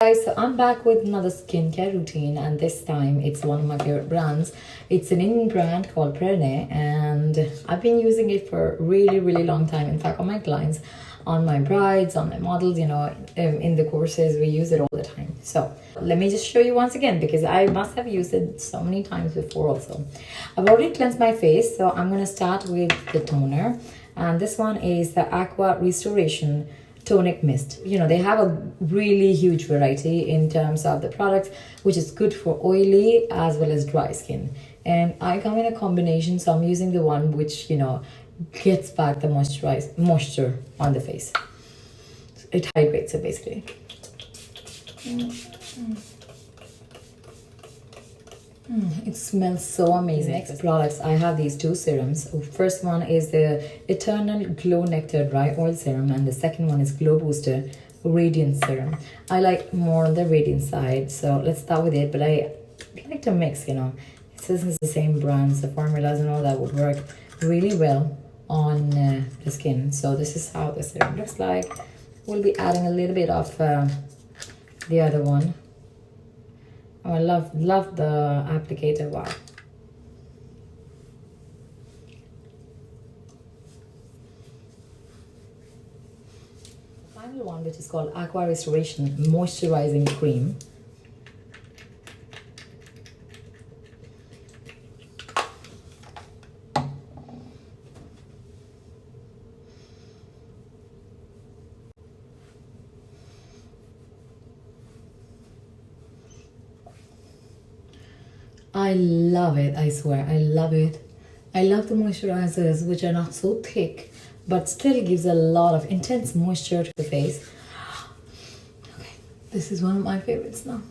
Guys, so I'm back with another skincare routine, and this time it's one of my favorite brands. It's an Indian brand called Puffiness, and I've been using it for a really long time. In fact, on my clients, on my brides, on my models, in the courses, we use it all the time. So let me just show you once again, because I must have used it so many times before also. I've already cleansed my face, so I'm going to start with the toner, and this one is the Aqua Restoration Tonic Mist. They have a really huge variety in terms of the products, which is good for oily as well as dry skin. And I come in a combination, so I'm using the one which gets back the moisture on the face. It hydrates it basically. It smells so amazing. Next products, I have these two serums. First one is the Eternal Glow Nectar Dry Oil Serum, and the second one is Glow Booster Radiance Serum. I like more on the radiant side, so let's start with it. But I like to mix, it says it's the same brands, the formulas and all that would work really well on the skin. So this is how the serum looks like. We'll be adding a little bit of the other one. Oh, I love the applicator. Wow. Final one, which is called Aqua Restoration Moisturizing Cream. I love it, I swear, I love it. I love the moisturizers, which are not so thick, but still gives a lot of intense moisture to the face. Okay, this is one of my favorites now.